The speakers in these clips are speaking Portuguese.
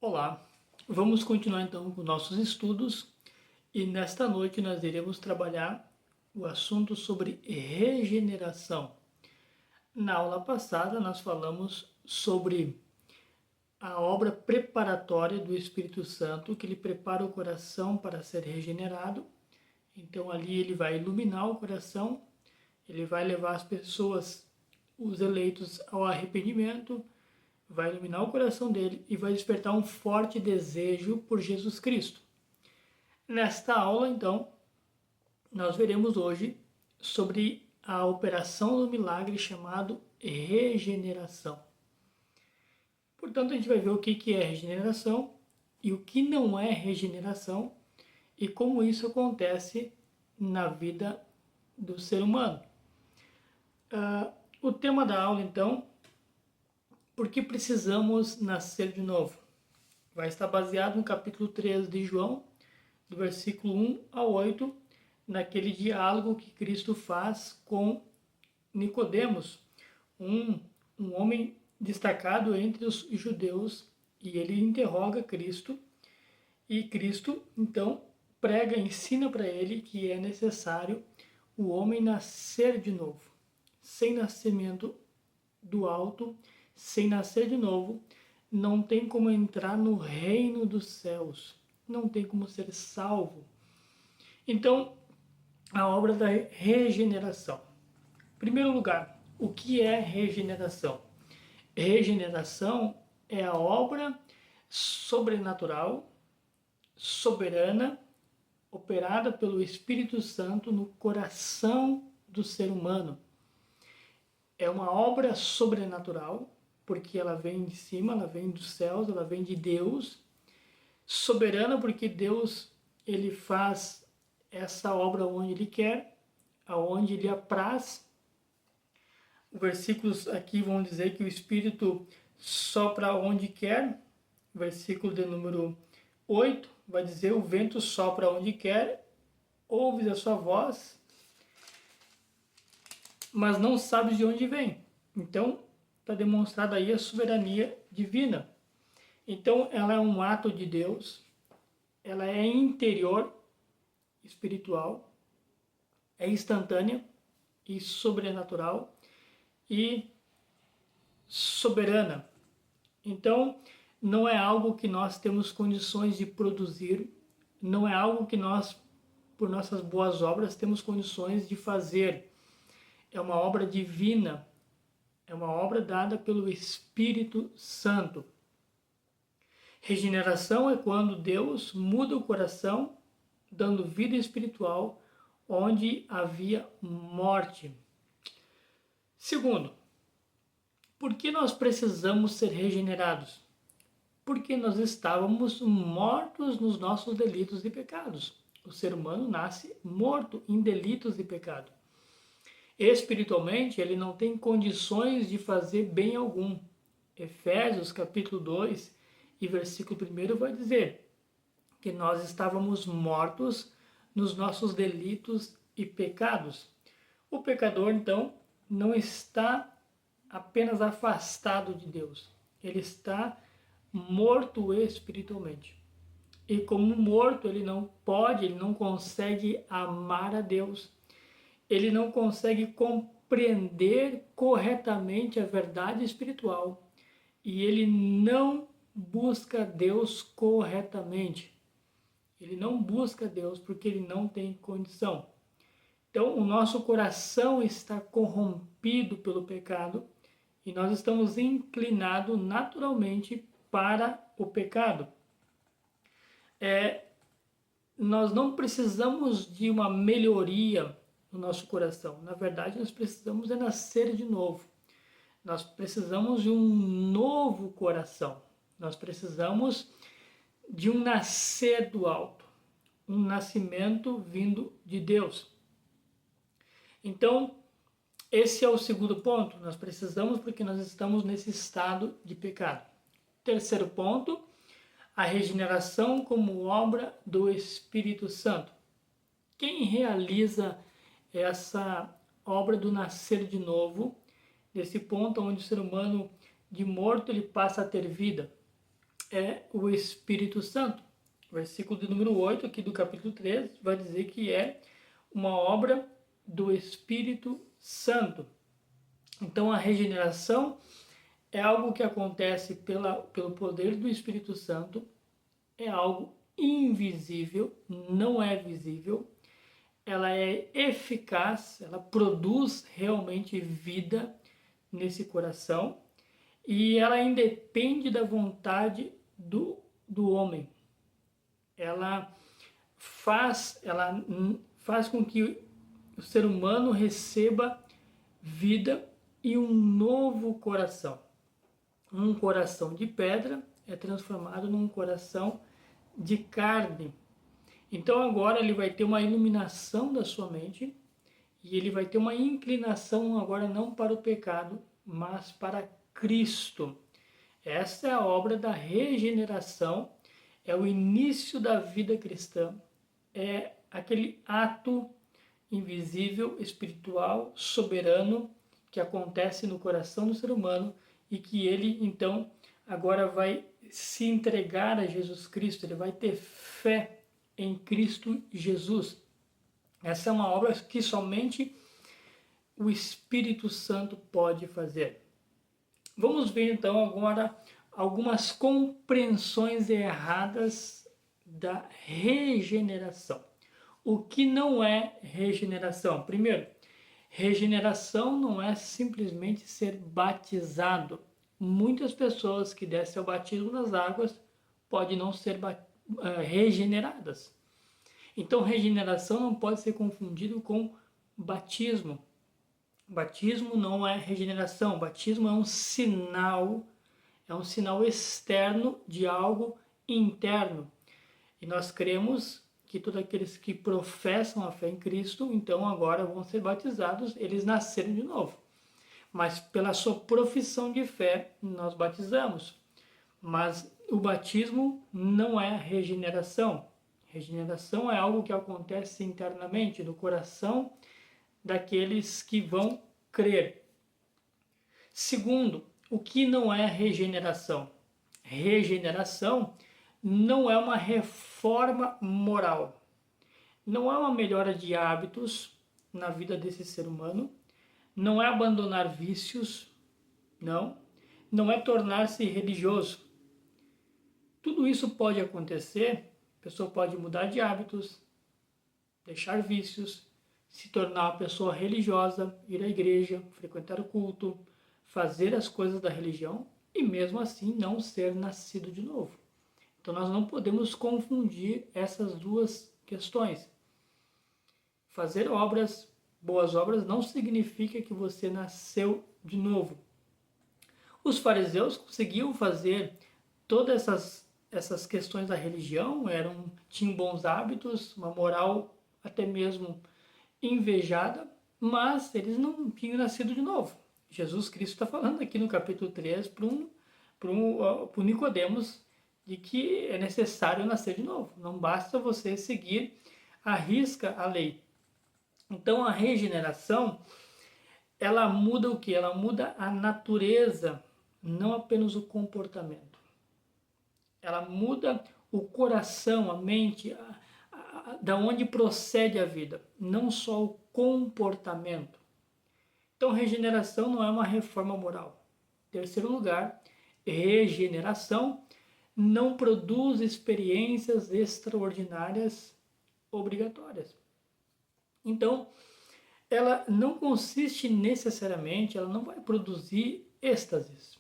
Olá, vamos continuar então com nossos estudos e nesta noite nós iremos trabalhar o assunto sobre regeneração. Na aula passada nós falamos sobre a obra preparatória do Espírito Santo, que ele prepara o coração para ser regenerado. Então ali ele vai iluminar o coração, ele vai levar as pessoas, os eleitos, ao arrependimento, vai iluminar o coração dele e vai despertar um forte desejo por Jesus Cristo. Nesta aula, então, nós veremos hoje sobre a operação do milagre chamado regeneração. Portanto, a gente vai ver o que é regeneração e o que não é regeneração e como isso acontece na vida do ser humano. O tema da aula, então, por que precisamos nascer de novo? Vai estar baseado no capítulo 3 de João, do versículo 1 ao 8, naquele diálogo que Cristo faz com Nicodemos, um homem destacado entre os judeus, e ele interroga Cristo, e Cristo, então, prega, ensina para ele que é necessário o homem nascer de novo. Sem nascimento do alto, sem nascer de novo, não tem como entrar no reino dos céus, não tem como ser salvo. Então, a obra da regeneração. Em primeiro lugar, o que é regeneração? Regeneração é a obra sobrenatural, soberana, operada pelo Espírito Santo no coração do ser humano. É uma obra sobrenatural, porque ela vem de cima, ela vem dos céus, ela vem de Deus. Soberana, porque Deus ele faz essa obra onde Ele quer, aonde Ele apraz. Os versículos aqui vão dizer que o Espírito sopra onde quer. Versículo de número 8 vai dizer: o vento sopra onde quer, ouves a sua voz, mas não sabes de onde vem. Então, está demonstrada aí a soberania divina. Então, ela é um ato de Deus, ela é interior, espiritual, é instantânea e sobrenatural e soberana. Então, não é algo que nós temos condições de produzir, não é algo que nós, por nossas boas obras, temos condições de fazer. É uma obra divina, é uma obra dada pelo Espírito Santo. Regeneração é quando Deus muda o coração, dando vida espiritual onde havia morte. Segundo, por que nós precisamos ser regenerados? Porque nós estávamos mortos nos nossos delitos e pecados. O ser humano nasce morto em delitos e pecado. Espiritualmente, ele não tem condições de fazer bem algum. Efésios capítulo 2 e versículo 1 vai dizer que nós estávamos mortos nos nossos delitos e pecados. O pecador, então, não está apenas afastado de Deus, ele está morto espiritualmente. E como morto, ele não pode, ele não consegue amar a Deus. Ele não consegue compreender corretamente a verdade espiritual e ele não busca Deus corretamente. Ele não busca Deus porque ele não tem condição. Então, o nosso coração está corrompido pelo pecado e nós estamos inclinados naturalmente para o pecado. Nós não precisamos de uma melhoria no nosso coração. Na verdade, nós precisamos de nascer de novo. Nós precisamos de um novo coração. Nós precisamos de um nascer do alto, um nascimento vindo de Deus. Então, esse é o segundo ponto. Nós precisamos porque nós estamos nesse estado de pecado. Terceiro ponto, a regeneração como obra do Espírito Santo. Quem realiza essa obra do nascer de novo, desse ponto onde o ser humano de morto ele passa a ter vida? é o Espírito Santo. O versículo de número 8 aqui do capítulo 3 vai dizer que é uma obra do Espírito Santo. Então a regeneração é algo que acontece pelo poder do Espírito Santo, é algo invisível, não é visível, ela é eficaz, ela produz realmente vida nesse coração e ela independe da vontade do homem. Ela faz com que o ser humano receba vida e um novo coração. Um coração de pedra é transformado num coração de carne. Então agora ele vai ter uma iluminação da sua mente e ele vai ter uma inclinação agora não para o pecado, mas para Cristo. Essa é a obra da regeneração, é o início da vida cristã, é aquele ato invisível, espiritual, soberano que acontece no coração do ser humano e que ele então agora vai se entregar a Jesus Cristo, ele vai ter fé em Cristo Jesus. Essa é uma obra que somente o Espírito Santo pode fazer. Vamos ver então agora algumas compreensões erradas da regeneração. O que não é regeneração? Primeiro, regeneração não é simplesmente ser batizado. Muitas pessoas que descem ao batismo nas águas podem não ser regeneradas. Então, regeneração não pode ser confundido com batismo. Batismo não é regeneração. Batismo é um sinal externo de algo interno. E nós cremos que todos aqueles que professam a fé em Cristo, então agora vão ser batizados, eles nasceram de novo. Mas pela sua profissão de fé, nós batizamos. Mas o batismo não é regeneração. Regeneração é algo que acontece internamente, no coração daqueles que vão crer. Segundo, o que não é regeneração? Regeneração não é uma reforma moral. Não é uma melhora de hábitos na vida desse ser humano. Não é abandonar vícios. Não. Não é tornar-se religioso. Tudo isso pode acontecer. A pessoa pode mudar de hábitos, deixar vícios, se tornar uma pessoa religiosa, ir à igreja, frequentar o culto, fazer as coisas da religião e mesmo assim não ser nascido de novo. Então nós não podemos confundir essas duas questões. Fazer obras, boas obras, não significa que você nasceu de novo. Os fariseus conseguiam fazer todas essas questões da religião, tinham bons hábitos, uma moral até mesmo invejada, mas eles não tinham nascido de novo. Jesus Cristo está falando aqui no capítulo 3 para Nicodemos de que é necessário nascer de novo. Não basta você seguir à risca a lei. Então a regeneração, ela muda o que? Ela muda a natureza, não apenas o comportamento. Ela muda o coração, a mente, da onde procede a vida, não só o comportamento. Então, regeneração não é uma reforma moral. Em terceiro lugar, regeneração não produz experiências extraordinárias obrigatórias. Então, ela não consiste necessariamente, ela não vai produzir êxtases,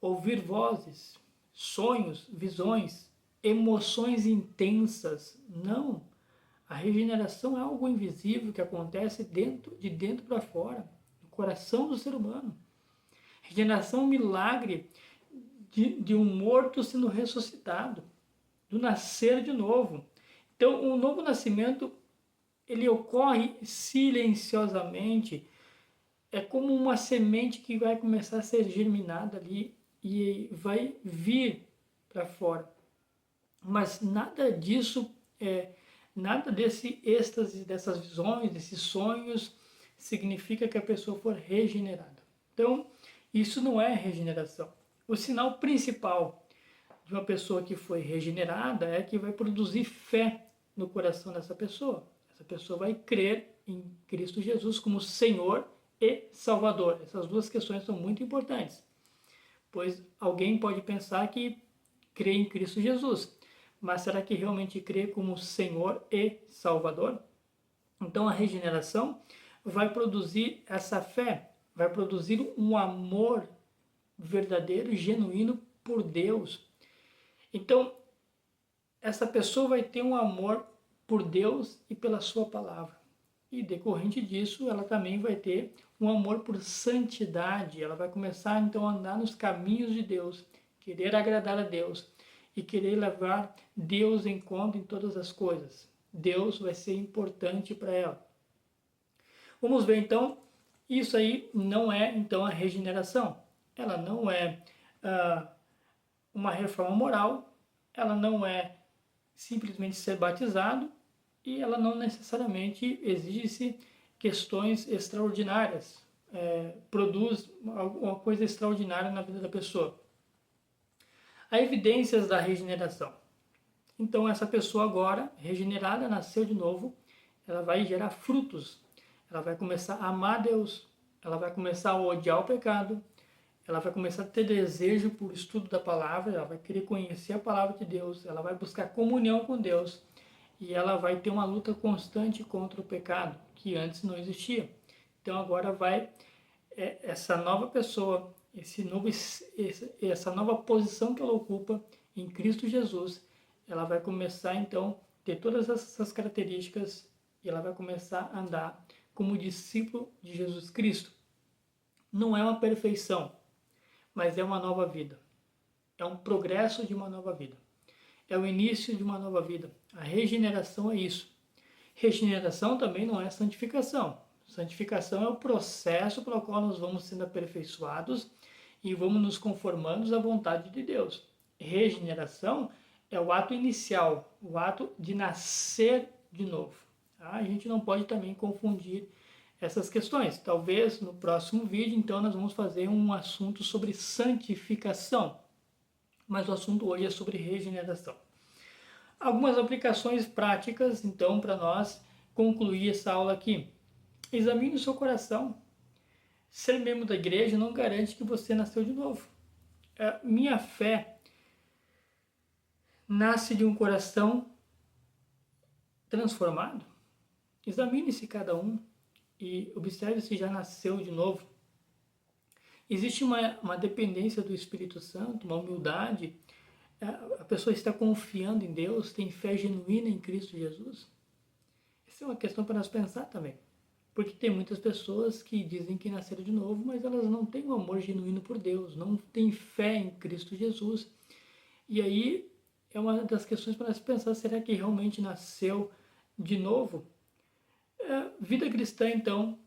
ouvir vozes, sonhos, visões, emoções intensas. Não. A regeneração é algo invisível que acontece de dentro para fora, no coração do ser humano. Regeneração é um milagre de um morto sendo ressuscitado, do nascer de novo. Então, o novo nascimento, ele ocorre silenciosamente. É como uma semente que vai começar a ser germinada ali e vai vir para fora. Mas nada disso, nada desse êxtase, dessas visões, desses sonhos, significa que a pessoa for regenerada. Então, isso não é regeneração. O sinal principal de uma pessoa que foi regenerada é que vai produzir fé no coração dessa pessoa. Essa pessoa vai crer em Cristo Jesus como Senhor e Salvador. Essas duas questões são muito importantes, pois alguém pode pensar que crê em Cristo Jesus, mas será que realmente crê como Senhor e Salvador? Então a regeneração vai produzir essa fé, vai produzir um amor verdadeiro e genuíno por Deus. Então, essa pessoa vai ter um amor por Deus e pela sua palavra. E decorrente disso, ela também vai ter um amor por santidade. Ela vai começar então a andar nos caminhos de Deus, querer agradar a Deus e querer levar Deus em conta em todas as coisas. Deus vai ser importante para ela. Vamos ver então, isso aí não é então a regeneração. Ela não é uma reforma moral, ela não é simplesmente ser batizado e ela não necessariamente exige questões extraordinárias, produz alguma coisa extraordinária na vida da pessoa. Há evidências da regeneração. Então essa pessoa agora, regenerada, nasceu de novo, ela vai gerar frutos, ela vai começar a amar Deus, ela vai começar a odiar o pecado, ela vai começar a ter desejo por estudo da palavra, ela vai querer conhecer a palavra de Deus, ela vai buscar comunhão com Deus e ela vai ter uma luta constante contra o pecado, que antes não existia. Então agora vai essa nova pessoa, essa nova posição que ela ocupa em Cristo Jesus, ela vai começar então a ter todas essas características e ela vai começar a andar como discípulo de Jesus Cristo. Não é uma perfeição, mas é uma nova vida. É um progresso de uma nova vida. É o início de uma nova vida. A regeneração é isso. Regeneração também não é santificação. Santificação é o processo pelo qual nós vamos sendo aperfeiçoados e vamos nos conformando à vontade de Deus. Regeneração é o ato inicial, o ato de nascer de novo. Tá? A gente não pode também confundir essas questões. Talvez no próximo vídeo, então, nós vamos fazer um assunto sobre santificação, mas o assunto hoje é sobre regeneração. Algumas aplicações práticas, então, para nós concluir essa aula aqui. Examine o seu coração. Ser membro da igreja não garante que você nasceu de novo. Minha fé nasce de um coração transformado? Examine-se cada um e observe se já nasceu de novo. Existe uma dependência do Espírito Santo, uma humildade. A pessoa está confiando em Deus, tem fé genuína em Cristo Jesus? Essa é uma questão para nós pensar também. Porque tem muitas pessoas que dizem que nasceram de novo, mas elas não têm um amor genuíno por Deus, não têm fé em Cristo Jesus. E aí é uma das questões para nós pensar, será que realmente nasceu de novo? Vida cristã, então,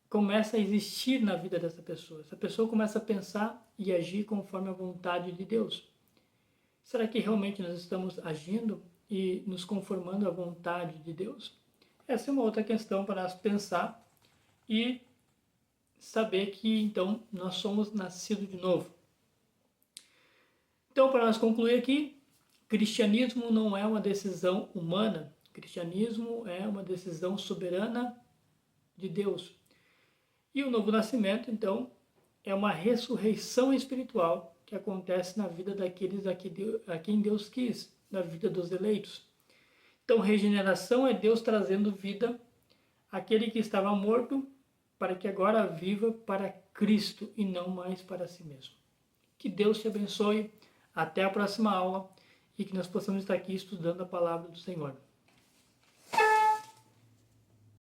começa a existir na vida dessa pessoa. Essa pessoa começa a pensar e agir conforme a vontade de Deus. Será que realmente nós estamos agindo e nos conformando à vontade de Deus? Essa é uma outra questão para nós pensar e saber que, então, nós somos nascidos de novo. Então, para nós concluir aqui, cristianismo não é uma decisão humana. Cristianismo é uma decisão soberana de Deus. E o novo nascimento, então, é uma ressurreição espiritual que acontece na vida daqueles a quem Deus quis, na vida dos eleitos. Então, regeneração é Deus trazendo vida àquele que estava morto, para que agora viva para Cristo e não mais para si mesmo. Que Deus te abençoe. Até a próxima aula e que nós possamos estar aqui estudando a palavra do Senhor.